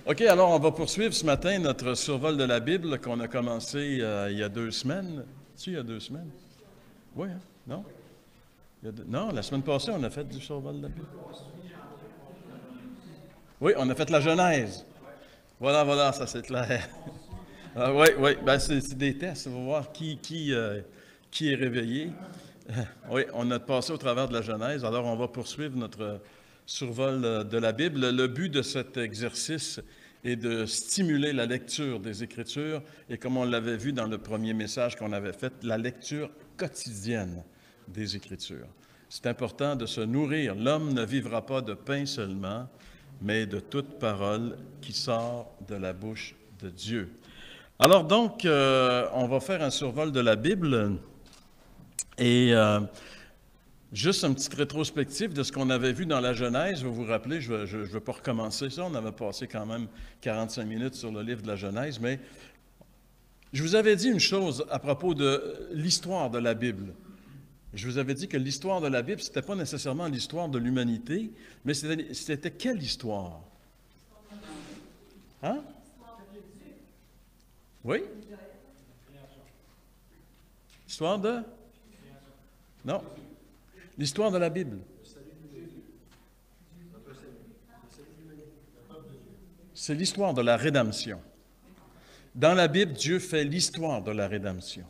OK, alors on va poursuivre ce matin notre survol de la Bible qu'on a commencé il y a 2 semaines. Tu il y a 2 semaines? Oui, hein? Non? Non, la semaine passée, on a fait du survol de la Bible. Oui, on a fait la Genèse. Voilà, ça c'est clair. Oui, oui, ben c'est des tests, on va voir qui est réveillé. Oui, on a passé au travers de la Genèse, alors on va poursuivre notre survol de la Bible. Le but de cet exercice est de stimuler la lecture des Écritures et comme on l'avait vu dans le premier message qu'on avait fait, la lecture quotidienne des Écritures. C'est important de se nourrir. L'homme ne vivra pas de pain seulement, mais de toute parole qui sort de la bouche de Dieu. Alors donc, on va faire un survol de la Bible et juste une petite rétrospective de ce qu'on avait vu dans la Genèse. Vous vous rappelez, je ne veux pas recommencer ça, on avait passé quand même 45 minutes sur le livre de la Genèse, mais je vous avais dit une chose à propos de l'histoire de la Bible. Je vous avais dit que l'histoire de la Bible, ce n'était pas nécessairement l'histoire de l'humanité, mais c'était quelle histoire? Hein? Oui? L'histoire de? Non. L'histoire de la Bible. C'est l'histoire de la rédemption. Dans la Bible, Dieu fait l'histoire de la rédemption.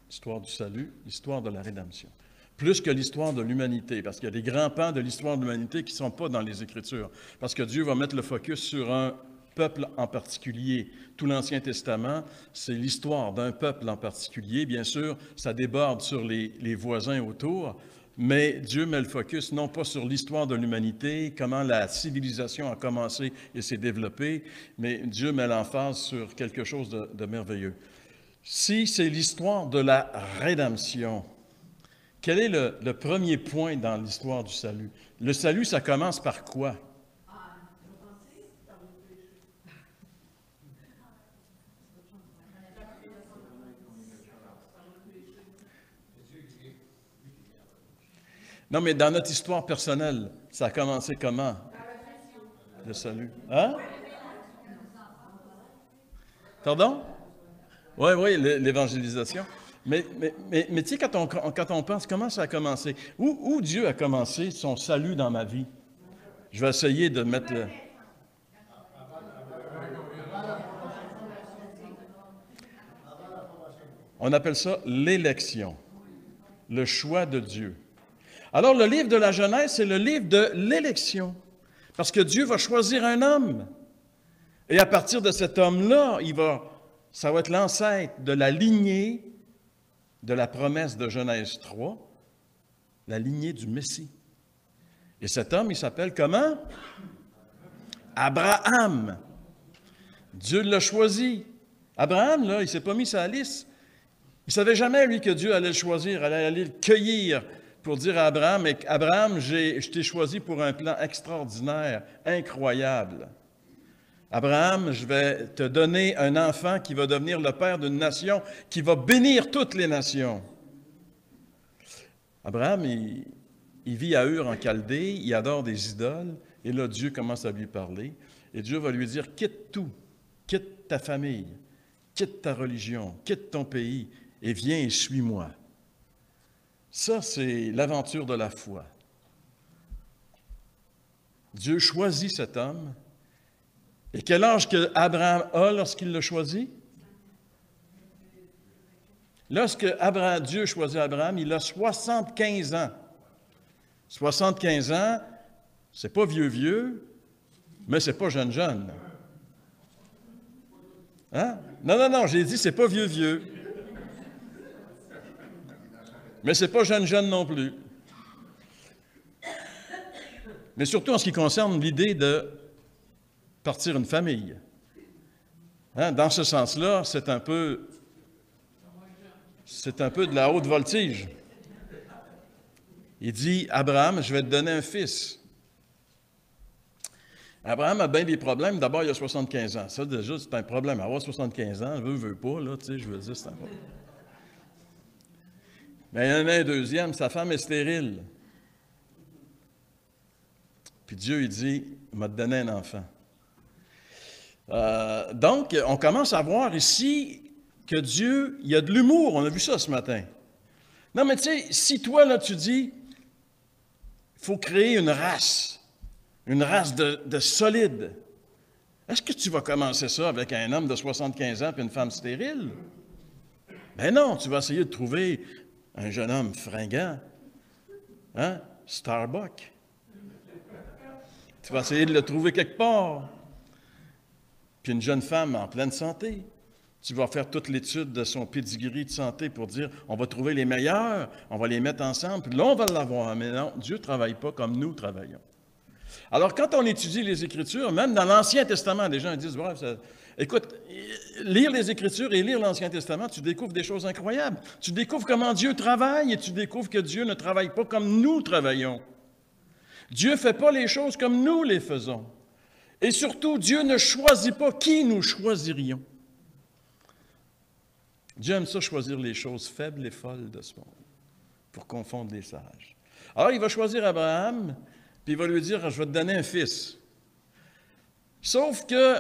L'histoire du salut, l'histoire de la rédemption. Plus que l'histoire de l'humanité, parce qu'il y a des grands pans de l'histoire de l'humanité qui ne sont pas dans les Écritures. Parce que Dieu va mettre le focus sur un peuple en particulier. Tout l'Ancien Testament, c'est l'histoire d'un peuple en particulier. Bien sûr, ça déborde sur les voisins autour, mais Dieu met le focus non pas sur l'histoire de l'humanité, comment la civilisation a commencé et s'est développée, mais Dieu met l'emphase sur quelque chose de merveilleux. Si c'est l'histoire de la rédemption, quel est le premier point dans l'histoire du salut? Le salut, ça commence par quoi? Non, mais dans notre histoire personnelle, ça a commencé comment? Le salut. Hein? Pardon? Oui, l'évangélisation. Mais tu sais, quand on pense, comment ça a commencé? Où Dieu a commencé son salut dans ma vie? Je vais essayer de mettre le... On appelle ça l'élection, le choix de Dieu. Alors, le livre de la Genèse, c'est le livre de l'élection. Parce que Dieu va choisir un homme. Et à partir de cet homme-là, ça va être l'ancêtre de la lignée de la promesse de Genèse 3, la lignée du Messie. Et cet homme, il s'appelle comment? Abraham. Dieu l'a choisi. Abraham, là, il ne s'est pas mis sur la liste. Il ne savait jamais, lui, que Dieu allait le choisir, allait le cueillir pour dire à Abraham, « Abraham, je t'ai choisi pour un plan extraordinaire, incroyable. Abraham, je vais te donner un enfant qui va devenir le père d'une nation, qui va bénir toutes les nations. » Abraham, il vit à Ur en Chaldée, il adore des idoles, et là, Dieu commence à lui parler, et Dieu va lui dire, « Quitte tout, quitte ta famille, quitte ta religion, quitte ton pays, et viens et suis-moi. » Ça, c'est l'aventure de la foi. Dieu choisit cet homme. Et quel âge que Abraham a lorsqu'il l'a choisi? Lorsque Dieu choisit Abraham, il a 75 ans. 75 ans, c'est pas vieux, mais c'est pas jeune. Hein? Non, j'ai dit c'est pas vieux. Mais c'est pas jeune non plus. Mais surtout en ce qui concerne l'idée de partir une famille. Hein? Dans ce sens-là, c'est un peu de la haute voltige. Il dit, Abraham, je vais te donner un fils. Abraham a bien des problèmes. D'abord, il a 75 ans. Ça, déjà, c'est un problème. Avoir 75 ans, veut pas, là, tu sais, je veux dire, c'est un problème. Mais il y en a un deuxième, sa femme est stérile. Puis Dieu, il dit, il m'a donné un enfant. Donc, on commence à voir ici que Dieu, il y a de l'humour. On a vu ça ce matin. Non, mais tu sais, si toi, là, tu dis, il faut créer une race de solides, est-ce que tu vas commencer ça avec un homme de 75 ans et une femme stérile? Ben non, tu vas essayer de trouver un jeune homme fringant, hein? Starbuck. Tu vas essayer de le trouver quelque part. Puis une jeune femme en pleine santé. Tu vas faire toute l'étude de son pedigree de santé pour dire, on va trouver les meilleurs, on va les mettre ensemble, puis là, on va l'avoir. Mais non, Dieu ne travaille pas comme nous travaillons. Alors, quand on étudie les Écritures, même dans l'Ancien Testament, les gens disent, ouais, écoute, lire les Écritures et lire l'Ancien Testament, tu découvres des choses incroyables. Tu découvres comment Dieu travaille et tu découvres que Dieu ne travaille pas comme nous travaillons. Dieu ne fait pas les choses comme nous les faisons. Et surtout, Dieu ne choisit pas qui nous choisirions. Dieu aime ça choisir les choses faibles et folles de ce monde pour confondre les sages. Alors, il va choisir Abraham, puis il va lui dire, je vais te donner un fils. Sauf que,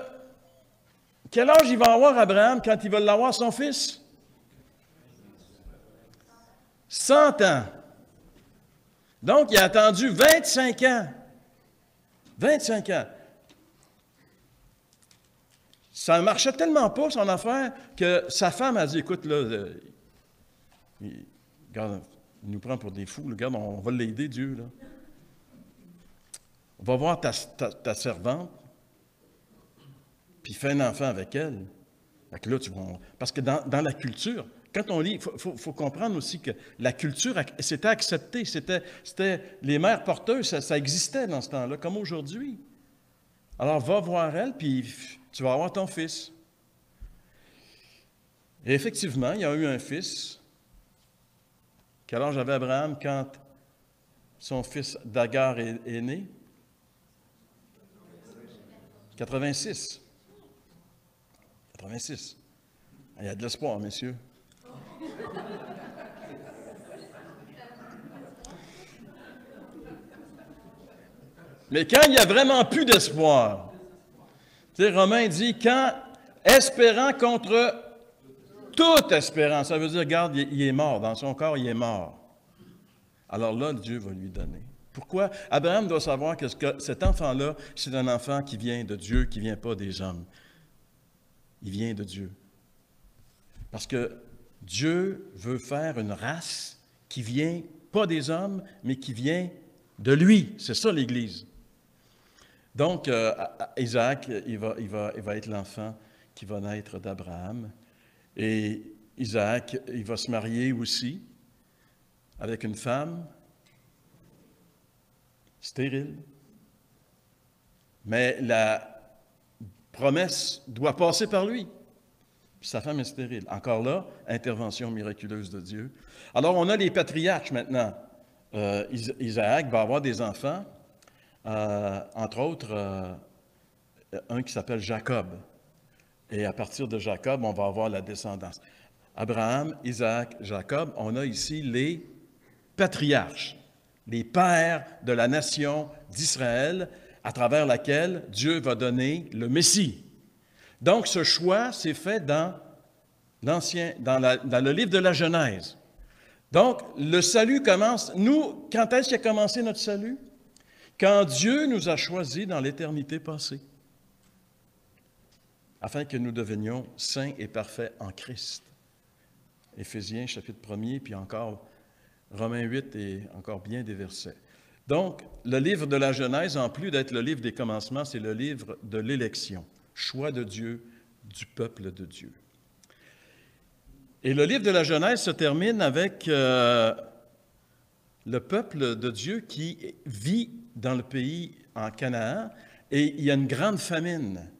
quel âge il va avoir Abraham quand il va l'avoir son fils? 100 ans. Donc, il a attendu 25 ans. 25 ans. Ça ne marchait tellement pas, son affaire, que sa femme a dit, écoute, là, regarde, il nous prend pour des fous, regarde, on va l'aider, Dieu, là. On va voir ta servante, puis fais un enfant avec elle. Fait que là, parce que dans la culture, quand on lit, il faut comprendre aussi que la culture, c'était accepté, c'était les mères porteuses, ça existait dans ce temps-là, comme aujourd'hui. Alors, va voir elle, puis tu vas avoir ton fils. Et effectivement, il y a eu un fils. Quel âge avait Abraham quand son fils d'Agar est né? 86. 86. Il y a de l'espoir, messieurs. Mais quand il n'y a vraiment plus d'espoir, tu sais, Romain dit, quand espérant contre toute espérance, ça veut dire, regarde, il est mort, dans son corps, il est mort. Alors là, Dieu va lui donner. Pourquoi? Abraham doit savoir que cet enfant-là, c'est un enfant qui vient de Dieu, qui ne vient pas des hommes. Il vient de Dieu. Parce que Dieu veut faire une race qui vient pas des hommes, mais qui vient de lui. C'est ça l'Église. Donc, Isaac, il va être l'enfant qui va naître d'Abraham. Et Isaac, il va se marier aussi avec une femme stérile. Mais la promesse doit passer par lui. Sa femme est stérile. Encore là, intervention miraculeuse de Dieu. Alors, on a les patriarches maintenant. Isaac va avoir des enfants, entre autres, un qui s'appelle Jacob. Et à partir de Jacob, on va avoir la descendance. Abraham, Isaac, Jacob, on a ici les patriarches, les pères de la nation d'Israël, à travers laquelle Dieu va donner le Messie. Donc, ce choix s'est fait dans le livre de la Genèse. Donc, le salut commence. Nous, quand est-ce qu'a commencé notre salut? Quand Dieu nous a choisis dans l'éternité passée, afin que nous devenions saints et parfaits en Christ. Éphésiens, chapitre 1er, puis encore Romains 8 et encore bien des versets. Donc, le livre de la Genèse, en plus d'être le livre des commencements, c'est le livre de l'élection, choix de Dieu, du peuple de Dieu. Et le livre de la Genèse se termine avec le peuple de Dieu qui vit dans le pays en Canaan, et il y a une grande famine.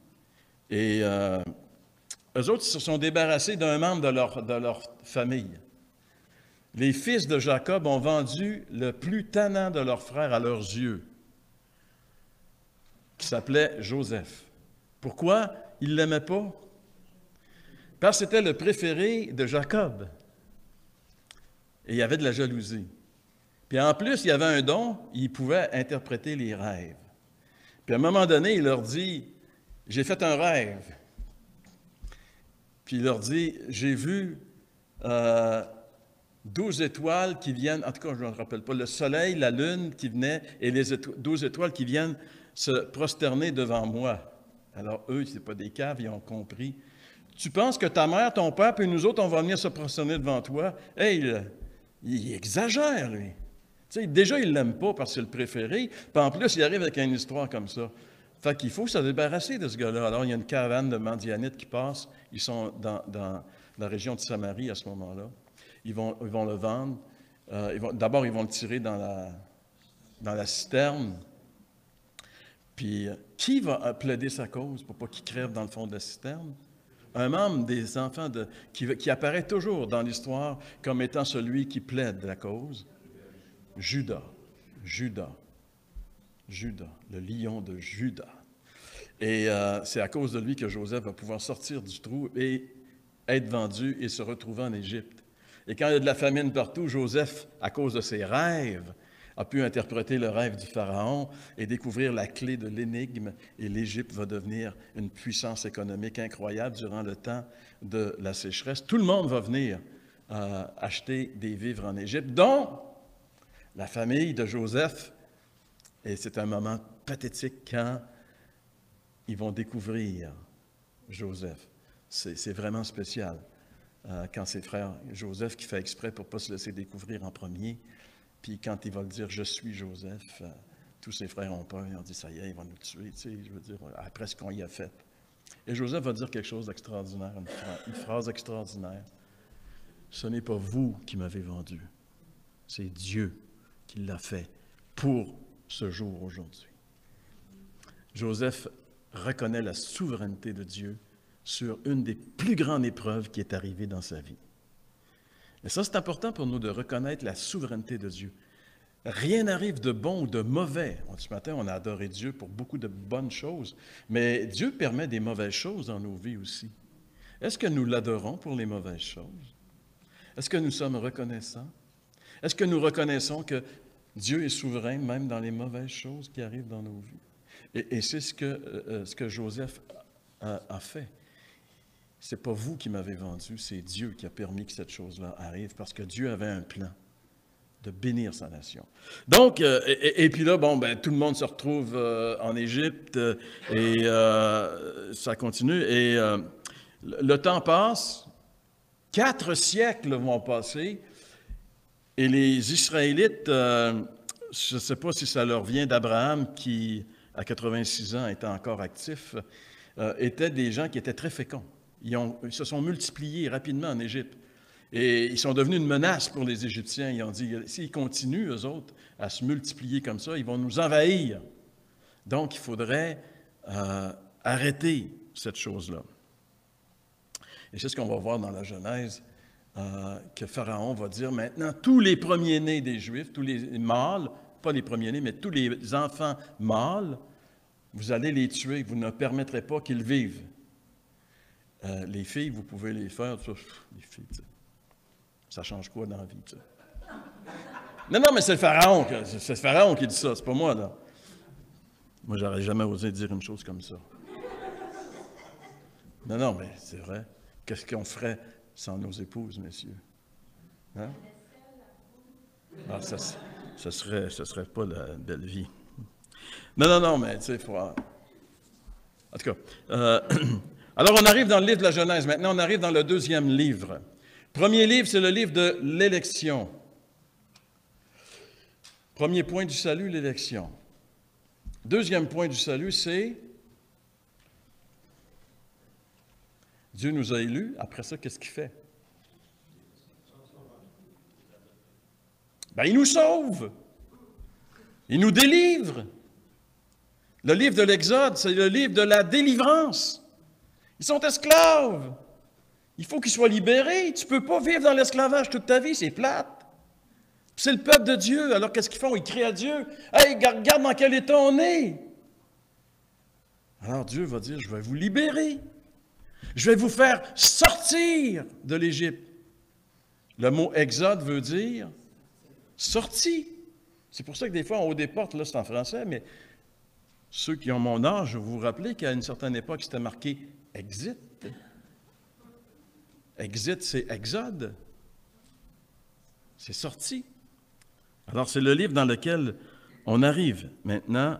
Et eux autres se sont débarrassés d'un membre de leur famille. Les fils de Jacob ont vendu le plus tannant de leurs frères à leurs yeux, qui s'appelait Joseph. Pourquoi? Ils ne l'aimaient pas. Parce que c'était le préféré de Jacob. Et il y avait de la jalousie. Puis en plus, il y avait un don, il pouvait interpréter les rêves. Puis à un moment donné, il leur dit, j'ai fait un rêve. Puis il leur dit, j'ai vu 12 étoiles qui viennent, en tout cas je ne me rappelle pas, le soleil, la lune qui venaient et les 12 étoiles qui viennent se prosterner devant moi. Alors eux, ce n'est pas des caves, ils ont compris. Tu penses que ta mère, ton père, puis nous autres, on va venir se prosterner devant toi? Hey, il exagère, lui. Tu sais, déjà, il ne l'aime pas parce que c'est le préféré, puis en plus, il arrive avec une histoire comme ça. Fait qu'il faut se débarrasser de ce gars-là. Alors, il y a une caravane de Mandianites qui passe. Ils sont dans la région de Samarie à ce moment-là. Ils vont le vendre. D'abord, ils vont le tirer dans la citerne. Puis, qui va plaider sa cause pour pas qu'il crève dans le fond de la citerne? Un membre des enfants qui apparaît toujours dans l'histoire comme étant celui qui plaide la cause. Judas, le lion de Judas. Et c'est à cause de lui que Joseph va pouvoir sortir du trou et être vendu et se retrouver en Égypte. Et quand il y a de la famine partout, Joseph, à cause de ses rêves, a pu interpréter le rêve du Pharaon et découvrir la clé de l'énigme. Et l'Égypte va devenir une puissance économique incroyable durant le temps de la sécheresse. Tout le monde va venir acheter des vivres en Égypte, dont la famille de Joseph. Et c'est un moment pathétique quand ils vont découvrir Joseph. C'est vraiment spécial quand ses frères, Joseph qui fait exprès pour ne pas se laisser découvrir en premier, puis quand il va le dire « Je suis Joseph », tous ses frères ont peur, ils ont dit « Ça y est, il va nous tuer », tu sais, je veux dire, après ce qu'on y a fait. Et Joseph va dire quelque chose d'extraordinaire, une phrase extraordinaire. « Ce n'est pas vous qui m'avez vendu, c'est Dieu qui l'a fait pour ce jour aujourd'hui. » Joseph reconnaît la souveraineté de Dieu sur une des plus grandes épreuves qui est arrivée dans sa vie. Et ça, c'est important pour nous de reconnaître la souveraineté de Dieu. Rien n'arrive de bon ou de mauvais. Ce matin, on a adoré Dieu pour beaucoup de bonnes choses, mais Dieu permet des mauvaises choses dans nos vies aussi. Est-ce que nous l'adorons pour les mauvaises choses? Est-ce que nous sommes reconnaissants? Est-ce que nous reconnaissons que Dieu est souverain même dans les mauvaises choses qui arrivent dans nos vies? Et c'est ce que Joseph a fait. Ce n'est pas vous qui m'avez vendu, c'est Dieu qui a permis que cette chose-là arrive, parce que Dieu avait un plan de bénir sa nation. Donc, et puis là, tout le monde se retrouve en Égypte, et ça continue, et le temps passe, 4 siècles vont passer, et les Israélites, je ne sais pas si ça leur vient d'Abraham, qui, à 86 ans, était encore actif, étaient des gens qui étaient très féconds. Ils se sont multipliés rapidement en Égypte. Et ils sont devenus une menace pour les Égyptiens. Ils ont dit, s'ils continuent, eux autres, à se multiplier comme ça, ils vont nous envahir. Donc, il faudrait arrêter cette chose-là. Et c'est ce qu'on va voir dans la Genèse, que Pharaon va dire, maintenant, tous les premiers-nés des Juifs, tous les mâles, pas les premiers-nés, mais tous les enfants mâles, vous allez les tuer, vous ne permettrez pas qu'ils vivent. Les filles, vous pouvez les faire, les filles, ça change quoi dans la vie, tu sais? Non, mais c'est le Pharaon qui dit ça, c'est pas moi, là. Moi, j'aurais jamais osé dire une chose comme ça. Non, mais c'est vrai. Qu'est-ce qu'on ferait sans nos épouses, messieurs? Hein? Ah, ça serait pas la belle vie. Non, mais tu sais, il faut... En tout cas... Alors, on arrive dans le livre de la Genèse. Maintenant, on arrive dans le 2e livre. Premier livre, c'est le livre de l'élection. Premier point du salut, l'élection. 2e point du salut, c'est Dieu nous a élus. Après ça, qu'est-ce qu'il fait? Il nous sauve. Il nous délivre. Le livre de l'Exode, c'est le livre de la délivrance. Ils sont esclaves. Il faut qu'ils soient libérés. Tu ne peux pas vivre dans l'esclavage toute ta vie, c'est plate. C'est le peuple de Dieu. Alors qu'est-ce qu'ils font? Ils crient à Dieu. « Hey, regarde dans quel état on est! » Alors Dieu va dire, « Je vais vous libérer. Je vais vous faire sortir de l'Égypte. » Le mot « exode » veut dire « sorti ». C'est pour ça que des fois, on ouvre des portes, là c'est en français, mais Ceux qui ont mon âge, vous vous rappelez qu'à une certaine époque, c'était marqué « Exit ». Exit, c'est Exode. C'est sorti. Alors, c'est le livre dans lequel on arrive maintenant.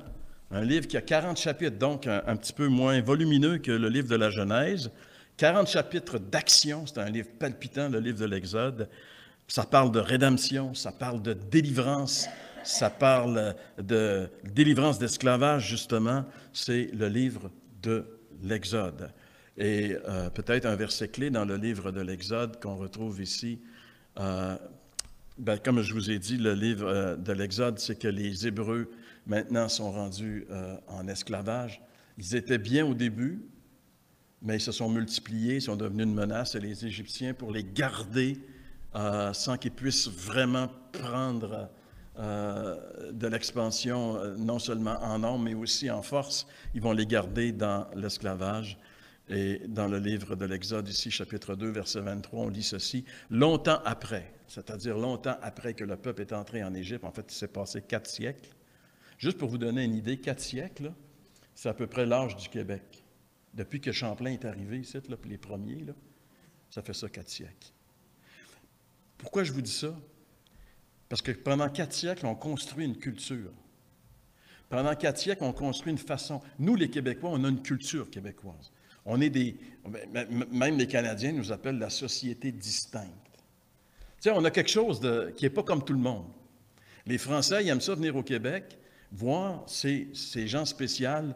Un livre qui a 40 chapitres, donc un petit peu moins volumineux que le livre de la Genèse. 40 chapitres d'action, c'est un livre palpitant, le livre de l'Exode. Ça parle de rédemption, ça parle de délivrance, ça parle de délivrance d'esclavage, justement. C'est le livre de l'Exode. Et peut-être un verset clé dans le livre de l'Exode qu'on retrouve ici. Comme je vous ai dit, le livre de l'Exode, c'est que les Hébreux, maintenant, sont rendus en esclavage. Ils étaient bien au début, mais ils se sont multipliés, ils sont devenus une menace. Et les Égyptiens, pour les garder sans qu'ils puissent vraiment prendre de l'expansion, non seulement en nombre, mais aussi en force, ils vont les garder dans l'esclavage. Et dans le livre de l'Exode, ici, chapitre 2, verset 23, on lit ceci. Longtemps après, c'est-à-dire longtemps après que le peuple est entré en Égypte, en fait, il s'est passé 4 siècles. Juste pour vous donner une idée, 4 siècles, c'est à peu près l'âge du Québec. Depuis que Champlain est arrivé ici, là, les premiers, là, ça fait ça 4 siècles. Pourquoi je vous dis ça? Parce que pendant 4 siècles, on construit une culture. Pendant 4 siècles, on construit une façon. Nous, les Québécois, on a une culture québécoise. On est même les Canadiens nous appellent la société distincte. Tu sais, on a quelque chose qui n'est pas comme tout le monde. Les Français, ils aiment ça venir au Québec, voir ces gens spéciaux,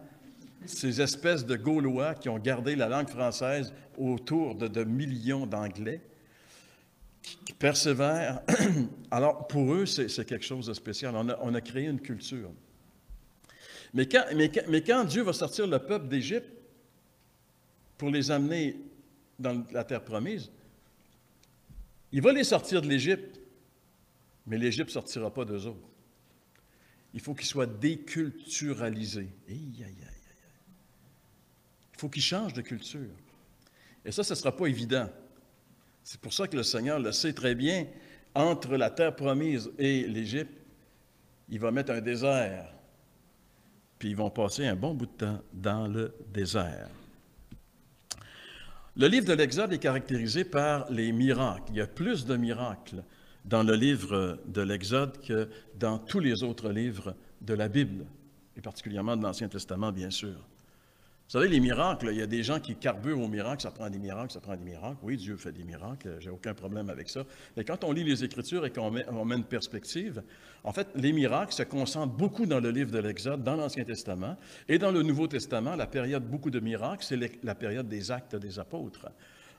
ces espèces de Gaulois qui ont gardé la langue française autour de millions d'Anglais, qui persévèrent. Alors, pour eux, c'est quelque chose de spécial. On a créé une culture. Mais quand Dieu va sortir le peuple d'Égypte, pour les amener dans la terre promise, il va les sortir de l'Égypte, mais l'Égypte ne sortira pas d'eux autres. Il faut qu'ils soient déculturalisés. Il faut qu'ils changent de culture. Et ça ne sera pas évident. C'est pour ça que le Seigneur le sait très bien. Entre la terre promise et l'Égypte, il va mettre un désert. Puis ils vont passer un bon bout de temps dans le désert. Le livre de l'Exode est caractérisé par les miracles. Il y a plus de miracles dans le livre de l'Exode que dans tous les autres livres de la Bible, et particulièrement de l'Ancien Testament, bien sûr. Vous savez, les miracles, il y a des gens qui carburent aux miracles, ça prend des miracles, ça prend des miracles. Oui, Dieu fait des miracles, j'ai aucun problème avec ça. Mais quand on lit les Écritures et qu'on met une perspective, en fait, les miracles se concentrent beaucoup dans le livre de l'Exode, dans l'Ancien Testament, et dans le Nouveau Testament, la période beaucoup de miracles, c'est la période des actes des apôtres.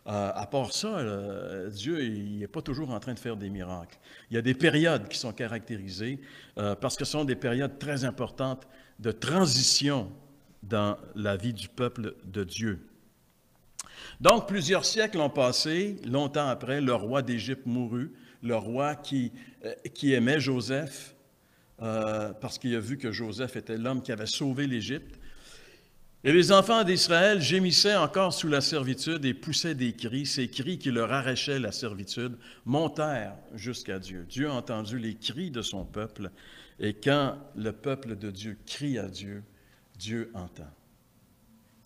À part ça, Dieu n'est pas toujours en train de faire des miracles. Il y a des périodes qui sont caractérisées parce que ce sont des périodes très importantes de transition dans la vie du peuple de Dieu. Donc, plusieurs siècles ont passé. Longtemps après, le roi d'Égypte mourut, le roi qui aimait Joseph, parce qu'il a vu que Joseph était l'homme qui avait sauvé l'Égypte. Et les enfants d'Israël gémissaient encore sous la servitude et poussaient des cris. Ces cris qui leur arrachaient la servitude montèrent jusqu'à Dieu. Dieu a entendu les cris de son peuple. Et quand le peuple de Dieu crie à Dieu, Dieu entend.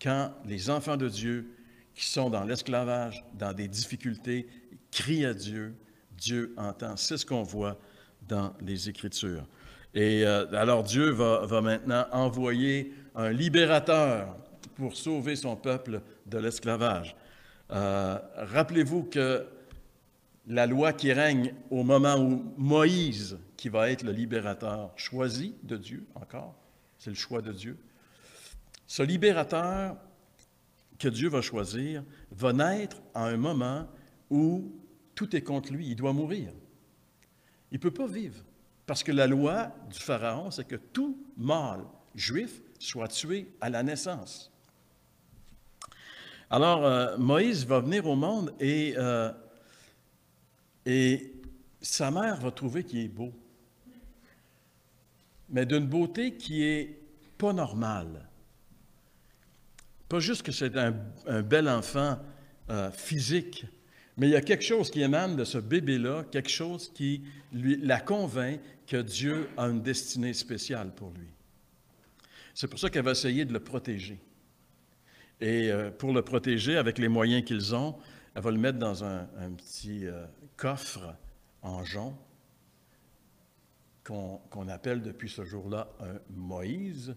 Quand les enfants de Dieu qui sont dans l'esclavage, dans des difficultés, crient à Dieu, Dieu entend. C'est ce qu'on voit dans les Écritures. Et alors Dieu va maintenant envoyer un libérateur pour sauver son peuple de l'esclavage. Rappelez-vous que la loi qui règne au moment où Moïse, qui va être le libérateur choisi de Dieu, encore, c'est le choix de Dieu, ce libérateur que Dieu va choisir va naître à un moment où tout est contre lui, il doit mourir. Il ne peut pas vivre, parce que la loi du Pharaon, c'est que tout mâle juif soit tué à la naissance. Alors, Moïse va venir au monde et sa mère va trouver qu'il est beau, mais d'une beauté qui n'est pas normale. Pas juste que c'est un bel enfant physique, mais il y a quelque chose qui émane de ce bébé-là, quelque chose qui la convainc que Dieu a une destinée spéciale pour lui. C'est pour ça qu'elle va essayer de le protéger. Et pour le protéger, avec les moyens qu'ils ont, elle va le mettre dans un petit coffre en jonc qu'on appelle depuis ce jour-là un Moïse.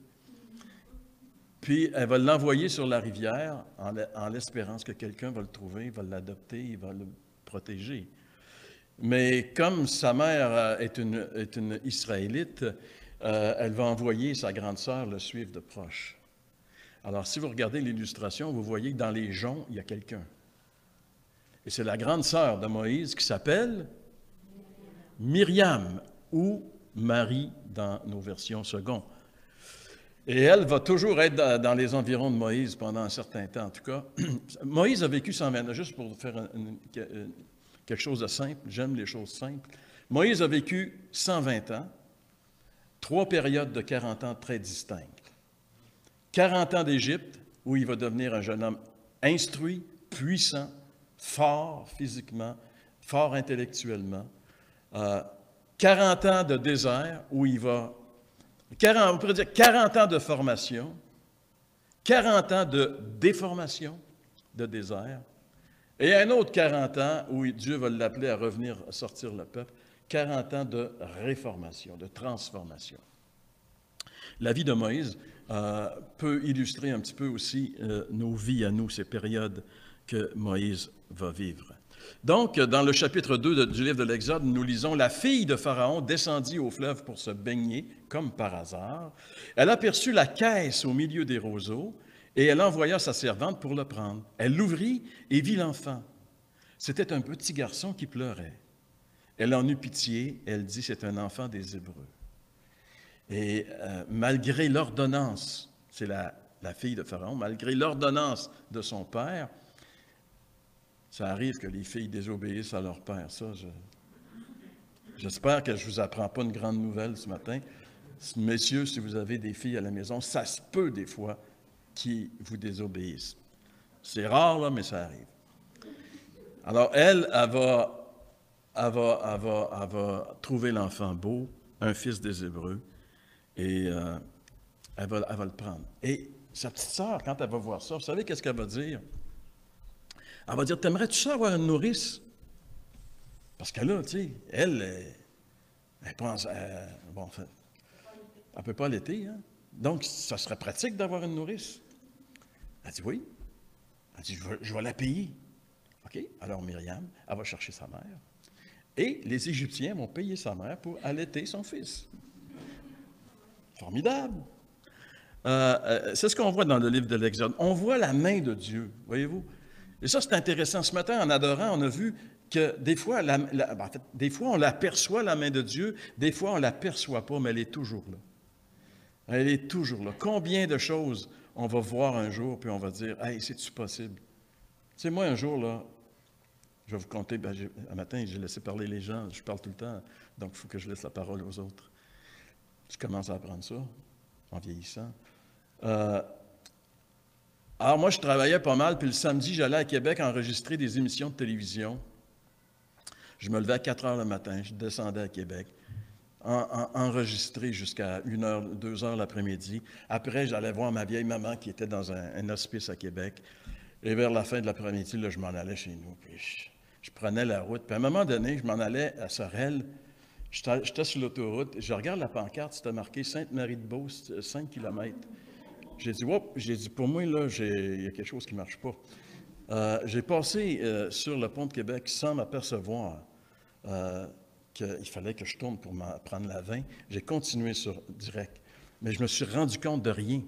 Puis elle va l'envoyer sur la rivière en l'espérance que quelqu'un va le trouver, va l'adopter, il va le protéger. Mais comme sa mère est une Israélite, elle va envoyer sa grande sœur le suivre de proche. Alors, si vous regardez l'illustration, vous voyez que dans les joncs, il y a quelqu'un. Et c'est la grande sœur de Moïse qui s'appelle Myriam, ou Marie dans nos versions secondes. Et elle va toujours être dans les environs de Moïse pendant un certain temps, en tout cas. Moïse a vécu 120 ans, juste pour faire quelque chose de simple, j'aime les choses simples. Moïse a vécu 120 ans, 3 périodes de 40 ans très distinctes. 40 ans d'Égypte, où il va devenir un jeune homme instruit, puissant, fort physiquement, fort intellectuellement. 40 ans de désert, où il va... on pourrait dire 40 ans de formation, 40 ans de déformation, de désert, et un autre 40 ans où Dieu va l'appeler à revenir sortir le peuple, 40 ans de réformation, de transformation. La vie de Moïse peut illustrer un petit peu aussi nos vies à nous, ces périodes que Moïse va vivre. Donc, dans le chapitre 2 du livre de l'Exode, nous lisons « La fille de Pharaon descendit au fleuve pour se baigner, comme par hasard. Elle aperçut la caisse au milieu des roseaux, et elle envoya sa servante pour le prendre. Elle l'ouvrit et vit l'enfant. C'était un petit garçon qui pleurait. Elle en eut pitié, elle dit, c'est un enfant des Hébreux. Et malgré l'ordonnance, c'est la fille de Pharaon, malgré l'ordonnance de son père, ça arrive que les filles désobéissent à leur père. Ça, j'espère que je ne vous apprends pas une grande nouvelle ce matin. Messieurs, si vous avez des filles à la maison, ça se peut des fois qu'ils vous désobéissent. C'est rare, là, mais ça arrive. Alors, elle va trouver l'enfant beau, un fils des Hébreux, et elle va le prendre. Et sa petite sœur, quand elle va voir ça, vous savez qu'est-ce qu'elle va dire? Elle va dire, t'aimerais-tu ça avoir une nourrice? Parce que là, tu sais, elle pense, bon, en fait, elle ne peut pas allaiter, hein? Donc, ça serait pratique d'avoir une nourrice. Elle dit oui. Elle dit, je vais la payer. OK? Alors, Myriam, elle va chercher sa mère. Et les Égyptiens vont payer sa mère pour allaiter son fils. Formidable! C'est ce qu'on voit dans le livre de l'Exode. On voit la main de Dieu, voyez-vous? Et ça, c'est intéressant. Ce matin, en adorant, on a vu que des fois, des fois, on l'aperçoit, la main de Dieu, des fois, on ne l'aperçoit pas, mais elle est toujours là. Elle est toujours là. Combien de choses on va voir un jour, puis on va dire, « Hey, c'est-tu possible? » Tu sais, moi, un jour, là, je vais vous conter, un matin, j'ai laissé parler les gens, je parle tout le temps, donc il faut que je laisse la parole aux autres. Je commence à apprendre ça, en vieillissant. Alors, moi, je travaillais pas mal, puis le samedi, j'allais à Québec enregistrer des émissions de télévision. Je me levais à 4 heures le matin, je descendais à Québec, enregistrer jusqu'à 1 heure, 2 heures l'après-midi. Après, j'allais voir ma vieille maman qui était dans un hospice à Québec. Et vers la fin de l'après-midi, là, je m'en allais chez nous, puis je prenais la route. Puis à un moment donné, je m'en allais à Sorel. J'étais sur l'autoroute, je regarde la pancarte, c'était marqué Sainte-Marie-de-Beauce, 5 km. J'ai dit, pour moi, là, il y a quelque chose qui ne marche pas. J'ai passé sur le pont de Québec sans m'apercevoir qu'il fallait que je tourne pour prendre la 20. J'ai continué sur direct, mais je me suis rendu compte de rien.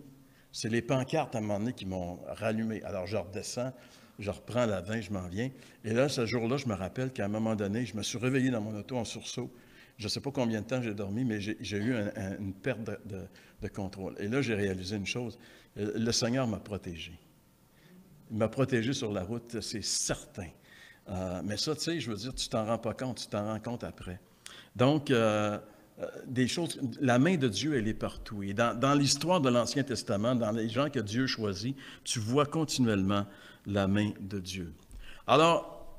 C'est les pancartes à un moment donné qui m'ont rallumé. Alors, je redescends, je reprends la 20, je m'en viens. Et là, ce jour-là, je me rappelle qu'à un moment donné, je me suis réveillé dans mon auto en sursaut. Je ne sais pas combien de temps j'ai dormi, mais j'ai eu une perte de contrôle. Et là, j'ai réalisé une chose. Le Seigneur m'a protégé. Il m'a protégé sur la route, c'est certain. Mais ça, tu sais, je veux dire, tu t'en rends pas compte, tu t'en rends compte après. Donc, des choses, la main de Dieu, elle est partout. Et dans l'histoire de l'Ancien Testament, dans les gens que Dieu choisit, tu vois continuellement la main de Dieu. Alors,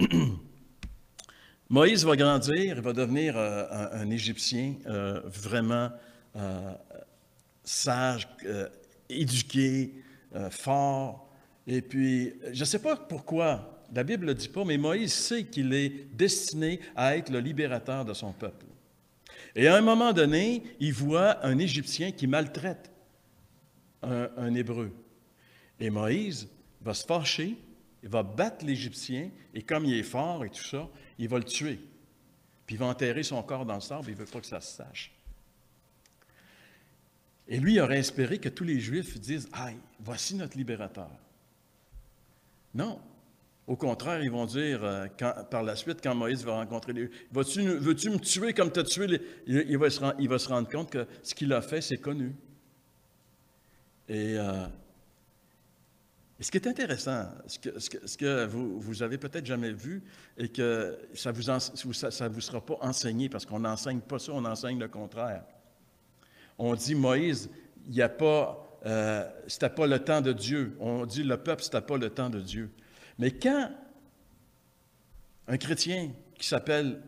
Moïse va grandir, il va devenir un Égyptien vraiment sage. éduqué, fort. Et puis, je ne sais pas pourquoi, la Bible ne le dit pas, mais Moïse sait qu'il est destiné à être le libérateur de son peuple. Et à un moment donné, il voit un Égyptien qui maltraite un Hébreu. Et Moïse va se fâcher, il va battre l'Égyptien, et comme il est fort et tout ça, il va le tuer. Puis il va enterrer son corps dans le sable, il ne veut pas que ça se sache. Et lui, il aurait espéré que tous les Juifs disent « Aïe, voici notre libérateur ». Non. Au contraire, ils vont dire, par la suite, quand Moïse va rencontrer les... Veux-tu me tuer comme tu as tué les... Il va se rendre compte que ce qu'il a fait, c'est connu. Et ce qui est intéressant, ce que vous avez peut-être jamais vu, et que ça vous sera pas enseigné, parce qu'on n'enseigne pas ça, on enseigne le contraire. On dit, Moïse, il n'y a pas... c'était pas le temps de Dieu. On dit, le peuple, c'était pas le temps de Dieu. Mais quand un chrétien qui s'appelle,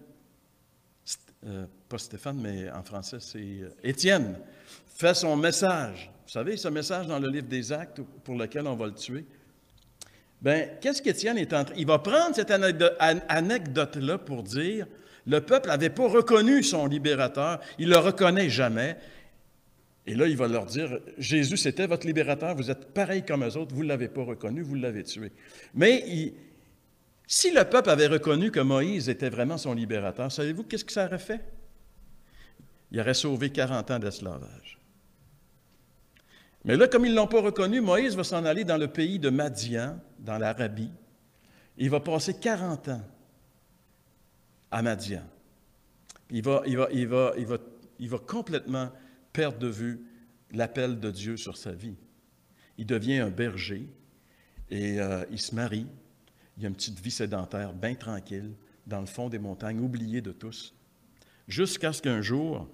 pas Stéphane, mais en français, c'est Étienne, fait son message, vous savez, ce message dans le livre des Actes pour lequel on va le tuer, bien, qu'est-ce qu'Étienne est en train... Il va prendre cette anecdote-là pour dire, le peuple n'avait pas reconnu son libérateur, il ne le reconnaît jamais. Et là, il va leur dire, Jésus, c'était votre libérateur, vous êtes pareil comme eux autres, vous ne l'avez pas reconnu, vous l'avez tué. Mais si le peuple avait reconnu que Moïse était vraiment son libérateur, savez-vous qu'est-ce que ça aurait fait? Il aurait sauvé 40 ans d'esclavage. Mais là, comme ils ne l'ont pas reconnu, Moïse va s'en aller dans le pays de Madian, dans l'Arabie. Il va passer 40 ans à Madian. Il va complètement perdre de vue l'appel de Dieu sur sa vie. Il devient un berger et il se marie. Il a une petite vie sédentaire, bien tranquille, dans le fond des montagnes, oublié de tous, jusqu'à ce qu'un jour,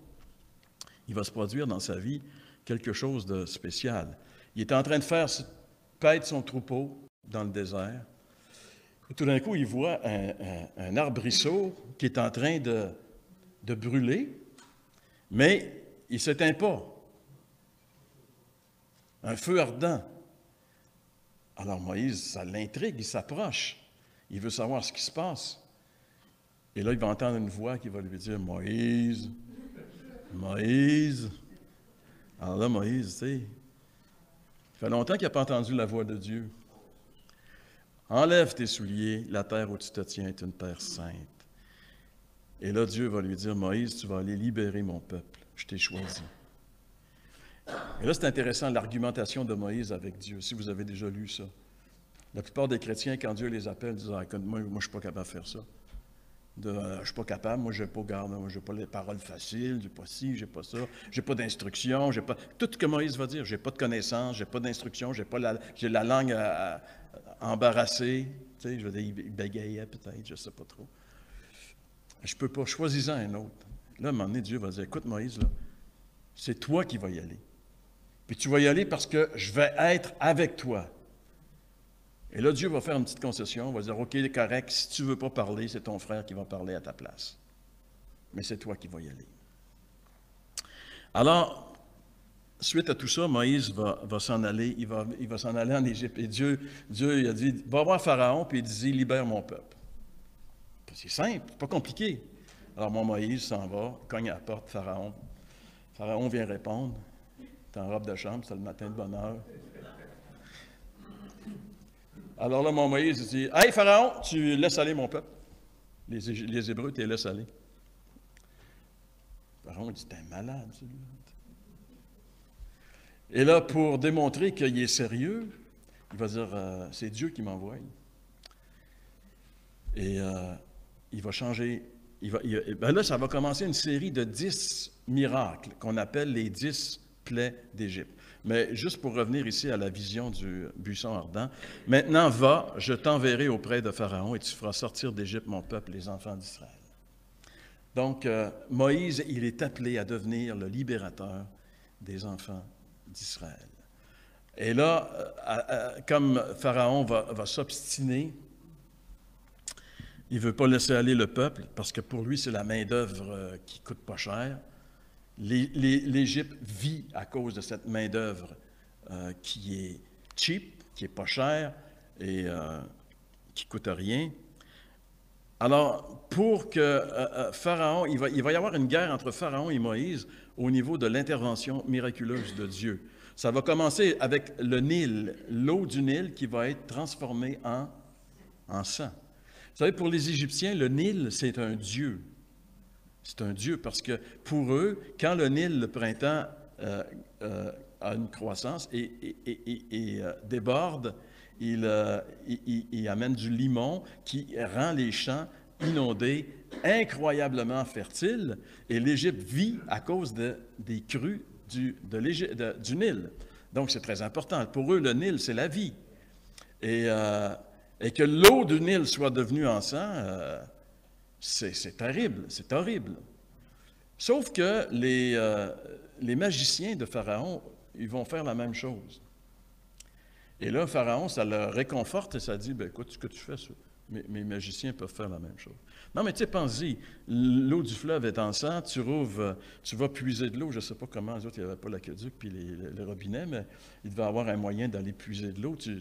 il va se produire dans sa vie quelque chose de spécial. Il est en train de paître son troupeau dans le désert. Et tout d'un coup, il voit un arbrisseau qui est en train de brûler, mais il ne s'éteint pas. Un feu ardent. Alors Moïse, ça l'intrigue, il s'approche. Il veut savoir ce qui se passe. Et là, il va entendre une voix qui va lui dire, « Moïse, Moïse. » Alors là, Moïse, tu sais, il fait longtemps qu'il n'a pas entendu la voix de Dieu. « Enlève tes souliers, la terre où tu te tiens est une terre sainte. » Et là, Dieu va lui dire, « Moïse, tu vas aller libérer mon peuple. Je t'ai choisi. » Et là, c'est intéressant, l'argumentation de Moïse avec Dieu, si vous avez déjà lu ça. La plupart des chrétiens, quand Dieu les appelle, disent, « moi, je ne suis pas capable de faire ça. Je ne suis pas capable, moi, je n'ai pas garde, moi, je n'ai pas les paroles faciles, je n'ai pas ci, je n'ai pas ça, je n'ai pas d'instruction, j'ai pas... » Tout ce que Moïse va dire, « Je n'ai pas de connaissances, je n'ai pas d'instruction, j'ai la langue embarrassée. » Tu sais, je veux dire, il bégayait peut-être, je ne sais pas trop. Je ne peux pas, choisis-en un autre. Là, à un moment donné, Dieu va dire, « Écoute, Moïse, là, c'est toi qui vas y aller. Puis tu vas y aller parce que je vais être avec toi. » Et là, Dieu va faire une petite concession, il va dire, « OK, correct, si tu ne veux pas parler, c'est ton frère qui va parler à ta place. Mais c'est toi qui vas y aller. » Alors, suite à tout ça, Moïse va s'en aller, il va s'en aller en Égypte. Et Dieu il a dit, « Va voir Pharaon, puis il dit, libère mon peuple. » C'est simple, c'est pas compliqué. Alors, Moïse s'en va, cogne à la porte, Pharaon. Pharaon vient répondre. Il est en robe de chambre, c'est le matin de bonne heure. Alors là, Moïse dit, « Hey, Pharaon, tu laisses aller mon peuple. Les Hébreux, tu les laisses aller. » Pharaon dit, « T'es un malade, celui-là. » Et là, pour démontrer qu'il est sérieux, il va dire, « C'est Dieu qui m'envoie. » Et il va changer. Ben là, ça va commencer une série de 10 miracles qu'on appelle les 10 plaies d'Égypte. Mais juste pour revenir ici à la vision du buisson ardent, « Maintenant, va, je t'enverrai auprès de Pharaon et tu feras sortir d'Égypte mon peuple, les enfants d'Israël. » Donc, Moïse, il est appelé à devenir le libérateur des enfants d'Israël. Et là, comme Pharaon va s'obstiner, il ne veut pas laisser aller le peuple, parce que pour lui, c'est la main-d'œuvre qui ne coûte pas cher. L'Égypte vit à cause de cette main-d'œuvre qui est cheap, qui n'est pas cher et qui ne coûte rien. Alors, pour que Pharaon, il va y avoir une guerre entre Pharaon et Moïse au niveau de l'intervention miraculeuse de Dieu. Ça va commencer avec le Nil, l'eau du Nil qui va être transformée en sang. Vous savez, pour les Égyptiens, le Nil, c'est un dieu. C'est un dieu parce que pour eux, quand le Nil, le printemps, a une croissance et déborde, il amène du limon qui rend les champs inondés, incroyablement fertiles, et l'Égypte vit à cause des crues du Nil. Donc, c'est très important. Pour eux, le Nil, c'est la vie. Et que l'eau du Nil soit devenue en sang, c'est terrible, c'est horrible. Sauf que les magiciens de Pharaon, ils vont faire la même chose. Et là, Pharaon, ça le réconforte et ça dit, bien, écoute, ce que tu fais, mes magiciens peuvent faire la même chose. Non, mais tu sais, pense-y, l'eau du fleuve est en sang, tu vas puiser de l'eau, je ne sais pas comment, les autres, il n'y avait pas l'aqueduc puis les robinets, mais il devait avoir un moyen d'aller puiser de l'eau, tu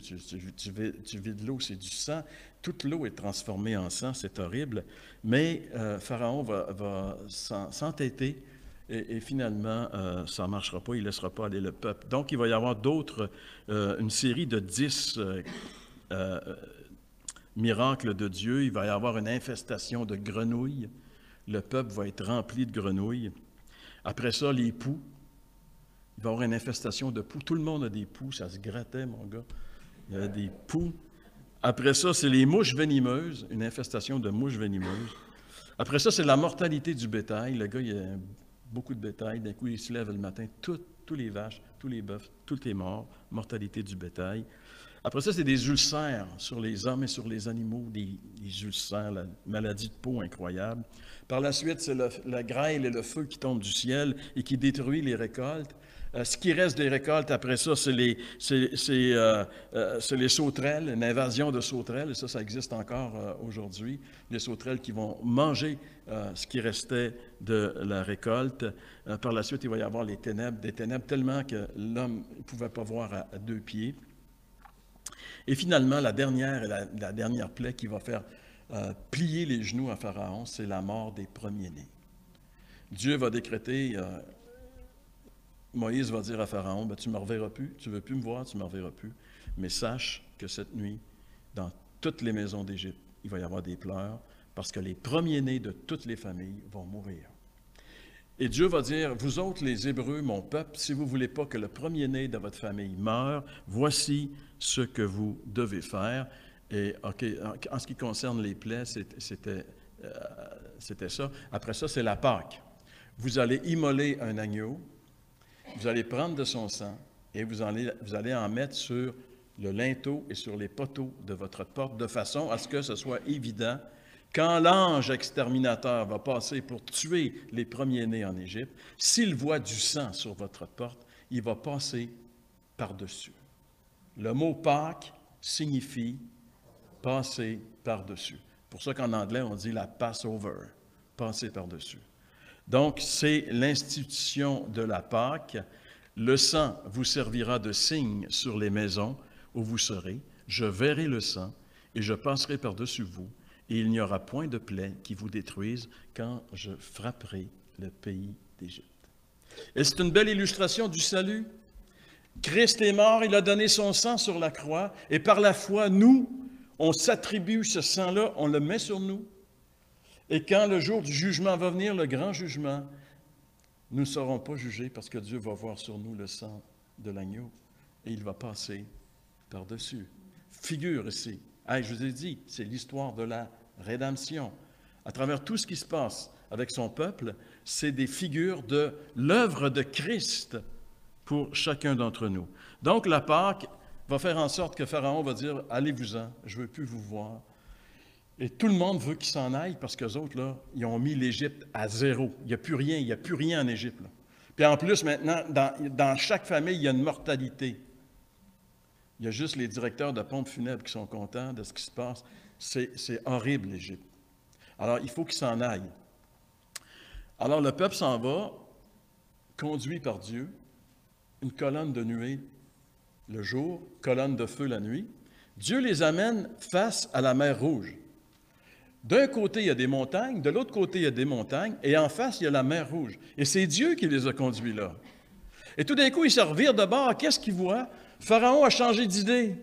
vides l'eau, c'est du sang, toute l'eau est transformée en sang, c'est horrible, mais Pharaon va s'entêter et finalement, ça ne marchera pas, il ne laissera pas aller le peuple. Donc, il va y avoir une série de 10 miracles de Dieu. Il va y avoir une infestation de grenouilles. Le peuple va être rempli de grenouilles. Après ça, les poux. Il va y avoir une infestation de poux. Tout le monde a des poux, ça se grattait, mon gars. Il y a des poux. Après ça, c'est les mouches venimeuses, une infestation de mouches venimeuses. Après ça, c'est la mortalité du bétail. Le gars, il a beaucoup de bétail. D'un coup, il se lève le matin, tous les vaches, tous les bœufs, tout est mort. Mortalité du bétail. Après ça, c'est des ulcères sur les hommes et sur les animaux, des ulcères, la maladie de peau incroyable. Par la suite, c'est la grêle et le feu qui tombent du ciel et qui détruit les récoltes. Ce qui reste des récoltes, après ça, c'est les sauterelles, une invasion de sauterelles, et ça existe encore aujourd'hui. Les sauterelles qui vont manger ce qui restait de la récolte. Par la suite, il va y avoir des ténèbres tellement que l'homme ne pouvait pas voir à 2 pieds. Et finalement, la dernière plaie qui va faire plier les genoux à Pharaon, c'est la mort des premiers-nés. Dieu va décréter, Moïse va dire à Pharaon, ben, tu ne me reverras plus, tu ne veux plus me voir, tu ne me reverras plus, mais sache que cette nuit, dans toutes les maisons d'Égypte, il va y avoir des pleurs, parce que les premiers-nés de toutes les familles vont mourir. Et Dieu va dire, vous autres les Hébreux, mon peuple, si vous ne voulez pas que le premier-né de votre famille meure, voici ce que vous devez faire. Et en ce qui concerne les plaies, c'était ça. Après ça, c'est la Pâque. Vous allez immoler un agneau, vous allez prendre de son sang et vous allez en mettre sur le linteau et sur les poteaux de votre porte, de façon à ce que ce soit évident. Quand l'ange exterminateur va passer pour tuer les premiers-nés en Égypte, s'il voit du sang sur votre porte, il va passer par-dessus. Le mot Pâques signifie passer par-dessus. C'est pour ça qu'en anglais, on dit la Passover, passer par-dessus. Donc, c'est l'institution de la Pâque. Le sang vous servira de signe sur les maisons où vous serez. Je verrai le sang et je passerai par-dessus vous. Et il n'y aura point de plaie qui vous détruise quand je frapperai le pays d'Égypte. Et c'est une belle illustration du salut. Christ est mort, il a donné son sang sur la croix, et par la foi, nous, on s'attribue ce sang-là, on le met sur nous. Et quand le jour du jugement va venir, le grand jugement, nous ne serons pas jugés parce que Dieu va voir sur nous le sang de l'agneau, et il va passer par-dessus. Figure ici. Hey, je vous ai dit, c'est l'histoire de la rédemption. À travers tout ce qui se passe avec son peuple, c'est des figures de l'œuvre de Christ pour chacun d'entre nous. Donc, la Pâque va faire en sorte que Pharaon va dire, allez-vous-en, je ne veux plus vous voir. Et tout le monde veut qu'ils s'en aillent parce qu'eux autres, là, ils ont mis l'Égypte à zéro. Il n'y a plus rien en Égypte. Là. Puis en plus, maintenant, dans chaque famille, il y a une mortalité. Il y a juste les directeurs de pompes funèbres qui sont contents de ce qui se passe. C'est horrible, l'Égypte. Alors, il faut qu'ils s'en aillent. Alors, le peuple s'en va, conduit par Dieu. Une colonne de nuée le jour, colonne de feu la nuit. Dieu les amène face à la mer Rouge. D'un côté, il y a des montagnes, de l'autre côté, il y a des montagnes, et en face, il y a la mer Rouge. Et c'est Dieu qui les a conduits là. Et tout d'un coup, ils se revirent de bord. Qu'est-ce qu'ils voient? Pharaon a changé d'idée.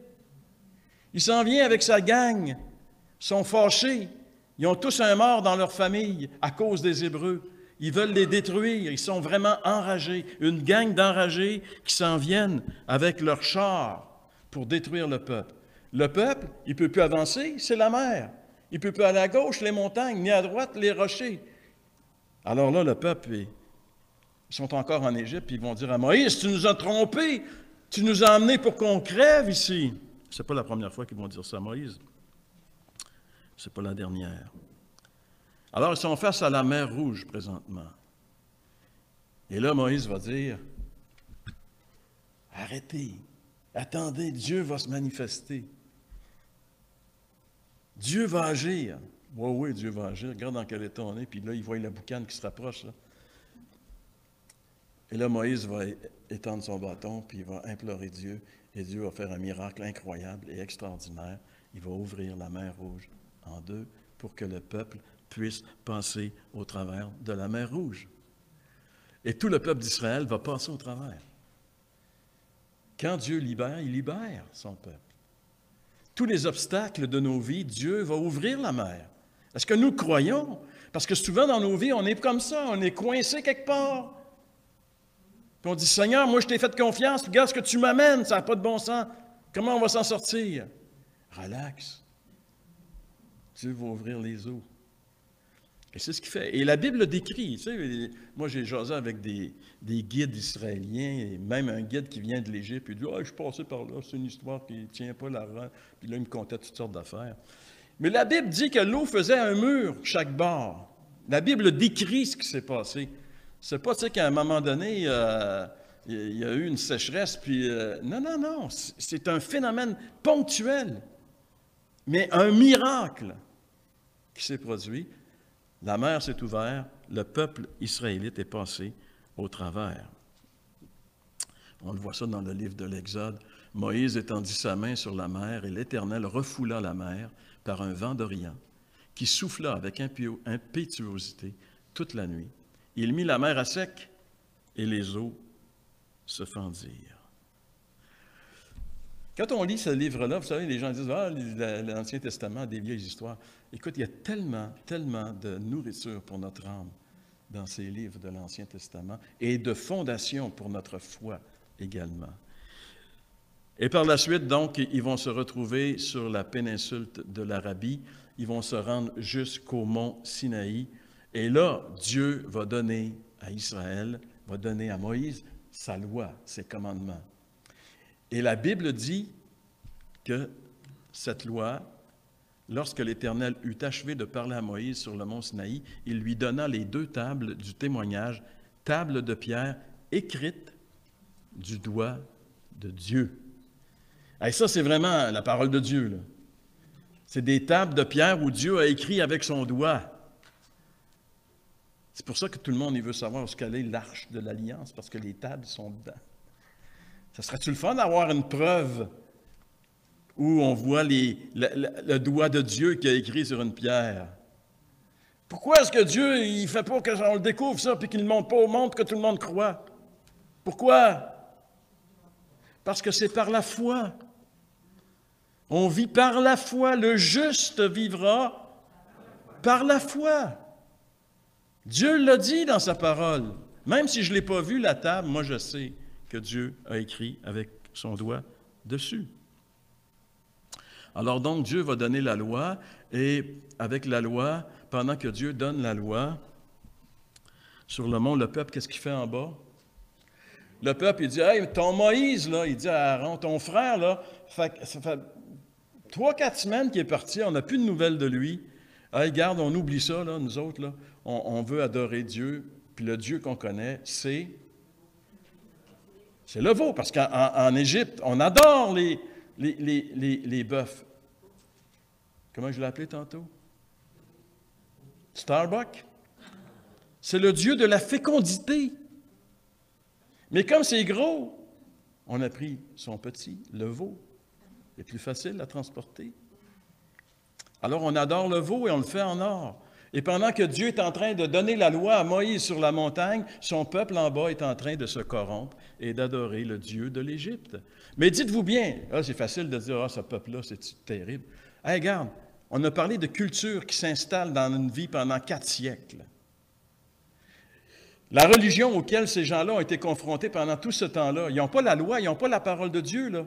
Il s'en vient avec sa gang. Ils sont fâchés. Ils ont tous un mort dans leur famille à cause des Hébreux. Ils veulent les détruire. Ils sont vraiment enragés. Une gang d'enragés qui s'en viennent avec leurs chars pour détruire le peuple. Le peuple, il ne peut plus avancer, c'est la mer. Il ne peut plus aller à gauche, les montagnes, ni à droite, les rochers. Alors là, le peuple, ils sont encore en Égypte, puis ils vont dire à Moïse, tu nous as trompés, tu nous as emmenés pour qu'on crève ici. Ce n'est pas la première fois qu'ils vont dire ça à Moïse. Ce n'est pas la dernière. Alors, ils sont face à la mer Rouge présentement. Et là, Moïse va dire, arrêtez, attendez, Dieu va se manifester. Dieu va agir. Oui, oui, Dieu va agir. Regarde dans quel état on est. Puis là, il voit la boucane qui se rapproche. Là. Et là, Moïse va étendre son bâton, puis il va implorer Dieu. Et Dieu va faire un miracle incroyable et extraordinaire. Il va ouvrir la mer Rouge en deux pour que le peuple puisse passer au travers de la mer Rouge. Et tout le peuple d'Israël va passer au travers. Quand Dieu libère, il libère son peuple. Tous les obstacles de nos vies, Dieu va ouvrir la mer. Est-ce que nous croyons? Parce que souvent dans nos vies, on est comme ça, on est coincé quelque part. Puis on dit, Seigneur, moi je t'ai fait confiance, regarde ce que tu m'amènes, ça n'a pas de bon sens. Comment on va s'en sortir? Relax. Dieu va ouvrir les eaux. Et c'est ce qu'il fait. Et la Bible décrit, tu sais, moi j'ai jasé avec des guides israéliens, et même un guide qui vient de l'Égypte, il dit, je suis passé par là, c'est une histoire qui ne tient pas la rang. Puis là, il me contait toutes sortes d'affaires. Mais la Bible dit que l'eau faisait un mur chaque bord. La Bible décrit ce qui s'est passé. C'est pas, tu sais, qu'à un moment donné, il y a eu une sécheresse, puis... non, c'est un phénomène ponctuel, mais un miracle qui s'est produit. La mer s'est ouverte, le peuple israélite est passé au travers. On le voit ça dans le livre de l'Exode. Moïse étendit sa main sur la mer et l'Éternel refoula la mer par un vent d'Orient qui souffla avec impétuosité toute la nuit. Il mit la mer à sec et les eaux se fendirent. Quand on lit ce livre-là, vous savez, les gens disent « Ah, l'Ancien Testament, des vieilles histoires ». Écoute, il y a tellement de nourriture pour notre âme dans ces livres de l'Ancien Testament et de fondation pour notre foi également. Et par la suite, donc, ils vont se retrouver sur la péninsule de l'Arabie. Ils vont se rendre jusqu'au mont Sinaï. Et là, Dieu va donner à Israël, va donner à Moïse sa loi, ses commandements. Et la Bible dit que cette loi, lorsque l'Éternel eut achevé de parler à Moïse sur le mont Sinaï, il lui donna les 2 tables du témoignage, tables de pierre écrites du doigt de Dieu. Et ça, c'est vraiment la parole de Dieu, là. C'est des tables de pierre où Dieu a écrit avec son doigt. C'est pour ça que tout le monde il veut savoir où est l'arche de l'Alliance, parce que les tables sont dedans. Ça serait-tu le fun d'avoir une preuve où on voit le doigt de Dieu qui a écrit sur une pierre? Pourquoi est-ce que Dieu ne fait pas qu'on le découvre ça et qu'il ne montre pas au monde que tout le monde croit? Pourquoi? Parce que c'est par la foi. On vit par la foi. Le juste vivra par la foi. Dieu l'a dit dans sa parole. Même si je ne l'ai pas vu, la table, moi je sais que Dieu a écrit avec son doigt dessus. Alors donc, Dieu va donner la loi, et avec la loi, pendant que Dieu donne la loi, sur le mont, le peuple, qu'est-ce qu'il fait en bas? Le peuple, il dit, « Hey, ton Moïse, là, il dit à Aaron, ton frère, là, ça fait 3-4 semaines qu'il est parti, on n'a plus de nouvelles de lui. Hey, garde, on oublie ça, là, nous autres, là, on veut adorer Dieu, puis le Dieu qu'on connaît, c'est le veau, parce qu'en Égypte, on adore les bœufs. Comment je l'ai appelé tantôt? Starbuck. C'est le Dieu de la fécondité. Mais comme c'est gros, On a pris son petit, le veau. C'est plus facile à transporter. Alors on adore le veau et on le fait en or. Et pendant que Dieu est en train de donner la loi à Moïse sur la montagne, son peuple en bas est en train de se corrompre et d'adorer le Dieu de l'Égypte. Mais dites-vous bien, c'est facile de dire, ce peuple-là, c'est terrible. Hey, regarde, on a parlé de culture qui s'installe dans une vie pendant 4 siècles. La religion auquel ces gens-là ont été confrontés pendant tout ce temps-là, ils n'ont pas la loi, ils n'ont pas la parole de Dieu, là.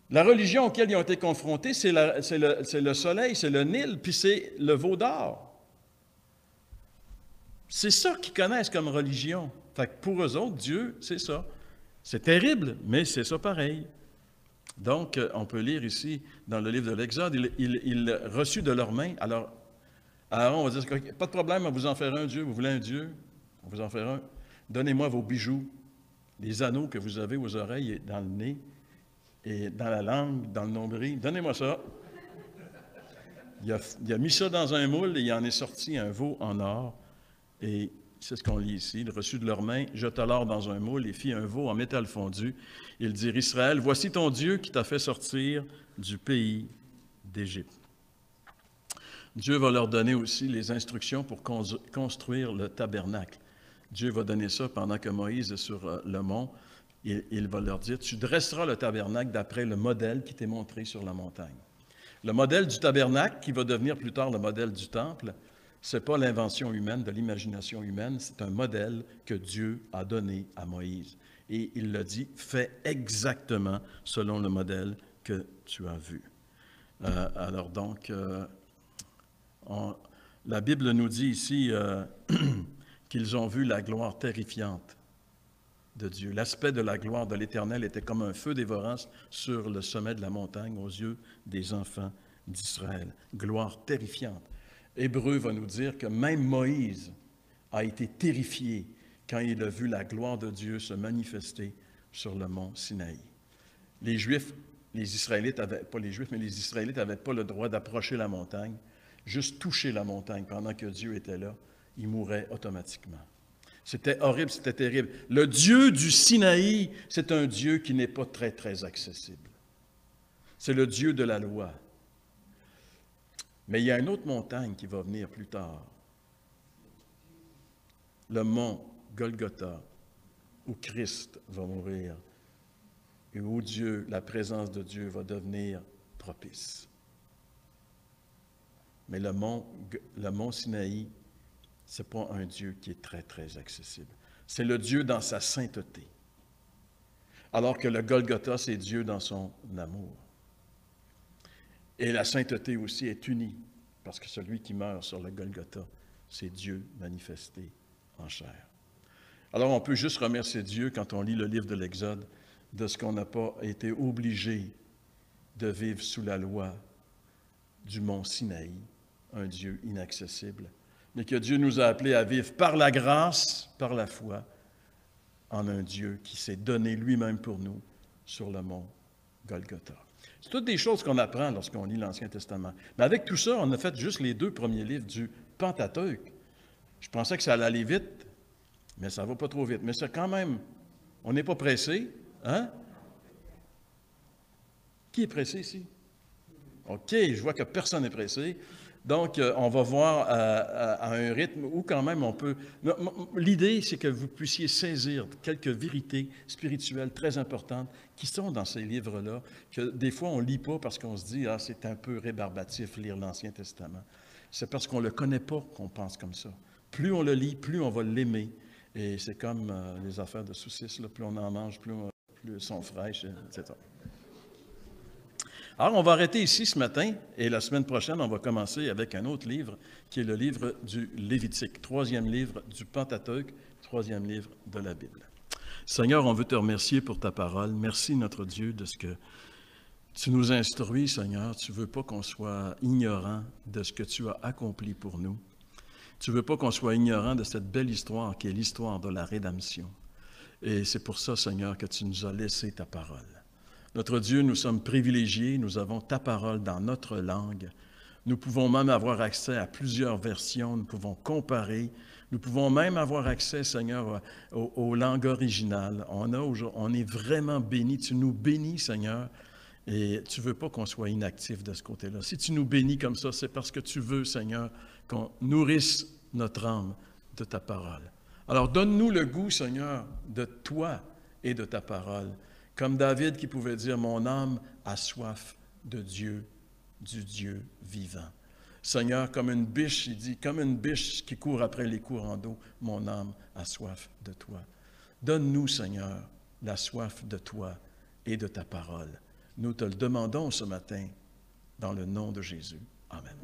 La religion auquel ils ont été confrontés, c'est le soleil, c'est le Nil, puis c'est le veau d'or. C'est ça qu'ils connaissent comme religion. Fait que pour eux autres, Dieu, c'est ça. C'est terrible, mais c'est ça pareil. Donc, on peut lire ici, dans le livre de l'Exode, il reçut de leurs mains. Alors, Aaron va dire, pas de problème, on vous en faire un Dieu. Vous voulez un Dieu? On vous en faire un. Donnez-moi vos bijoux, les anneaux que vous avez aux oreilles et dans le nez, et dans la langue, dans le nombril. Donnez-moi ça. Il a mis ça dans un moule et il en est sorti un veau en or. Et c'est ce qu'on lit ici. Il reçut de leurs mains, jeta l'or dans un moule et fit un veau en métal fondu. Il dit, Israël, voici ton Dieu qui t'a fait sortir du pays d'Égypte. Dieu va leur donner aussi les instructions pour construire le tabernacle. Dieu va donner ça pendant que Moïse est sur le mont. Il va leur dire, tu dresseras le tabernacle d'après le modèle qui t'est montré sur la montagne. Le modèle du tabernacle, qui va devenir plus tard le modèle du temple, ce n'est pas l'invention humaine, de l'imagination humaine, c'est un modèle que Dieu a donné à Moïse. Et il l'a dit, fais exactement selon le modèle que tu as vu. Alors donc, la Bible nous dit ici qu'ils ont vu la gloire terrifiante de Dieu. L'aspect de la gloire de l'Éternel était comme un feu dévorant sur le sommet de la montagne aux yeux des enfants d'Israël. Gloire terrifiante. Hébreu va nous dire que même Moïse a été terrifié quand il a vu la gloire de Dieu se manifester sur le mont Sinaï. Les Juifs, les Israélites pas les Juifs, mais les Israélites n'avaient pas le droit d'approcher la montagne, juste toucher la montagne pendant que Dieu était là. Ils mouraient automatiquement. C'était horrible, c'était terrible. Le Dieu du Sinaï, c'est un Dieu qui n'est pas très, très accessible. C'est le Dieu de la loi. Mais il y a une autre montagne qui va venir plus tard. Le mont Golgotha, où Christ va mourir et où Dieu, la présence de Dieu va devenir propice. Mais le mont Sinaï, ce n'est pas un Dieu qui est très, très accessible. C'est le Dieu dans sa sainteté. Alors que le Golgotha, c'est Dieu dans son amour. Et la sainteté aussi est unie, parce que celui qui meurt sur le Golgotha, c'est Dieu manifesté en chair. Alors on peut juste remercier Dieu quand on lit le livre de l'Exode, de ce qu'on n'a pas été obligé de vivre sous la loi du mont Sinaï, un Dieu inaccessible, mais que Dieu nous a appelés à vivre par la grâce, par la foi, en un Dieu qui s'est donné lui-même pour nous sur le mont Golgotha. C'est toutes des choses qu'on apprend lorsqu'on lit l'Ancien Testament. Mais avec tout ça, on a fait juste les 2 premiers livres du Pentateuque. Je pensais que ça allait aller vite, mais ça ne va pas trop vite. Mais c'est quand même, on n'est pas pressé, hein? Qui est pressé ici? OK, je vois que personne n'est pressé. Donc, on va voir à un rythme où quand même on peut... L'idée, c'est que vous puissiez saisir quelques vérités spirituelles très importantes qui sont dans ces livres-là, que des fois on ne lit pas parce qu'on se dit « Ah, c'est un peu rébarbatif lire l'Ancien Testament ». C'est parce qu'on ne le connaît pas qu'on pense comme ça. Plus on le lit, plus on va l'aimer. Et c'est comme les affaires de saucisses, là, plus on en mange, plus elles sont fraîches, etc. Alors, on va arrêter ici ce matin et la semaine prochaine, on va commencer avec un autre livre qui est le livre du Lévitique, 3e livre du Pentateuque, 3e livre de la Bible. Seigneur, on veut te remercier pour ta parole. Merci, notre Dieu, de ce que tu nous instruis, Seigneur. Tu ne veux pas qu'on soit ignorant de ce que tu as accompli pour nous. Tu ne veux pas qu'on soit ignorant de cette belle histoire qui est l'histoire de la rédemption. Et c'est pour ça, Seigneur, que tu nous as laissé ta parole. Notre Dieu, nous sommes privilégiés, nous avons ta parole dans notre langue. Nous pouvons même avoir accès à plusieurs versions, nous pouvons comparer, Nous pouvons même avoir accès, Seigneur, aux langues originales. On est vraiment bénis. Tu nous bénis, Seigneur, et tu ne veux pas qu'on soit inactif de ce côté-là. Si tu nous bénis comme ça, c'est parce que tu veux, Seigneur, qu'on nourrisse notre âme de ta parole. Alors, donne-nous le goût, Seigneur, de toi et de ta parole. Comme David qui pouvait dire, « Mon âme a soif de Dieu, du Dieu vivant. » Seigneur, comme une biche, il dit, comme une biche qui court après les courants d'eau, mon âme a soif de toi. Donne-nous, Seigneur, la soif de toi et de ta parole. Nous te le demandons ce matin, dans le nom de Jésus. Amen.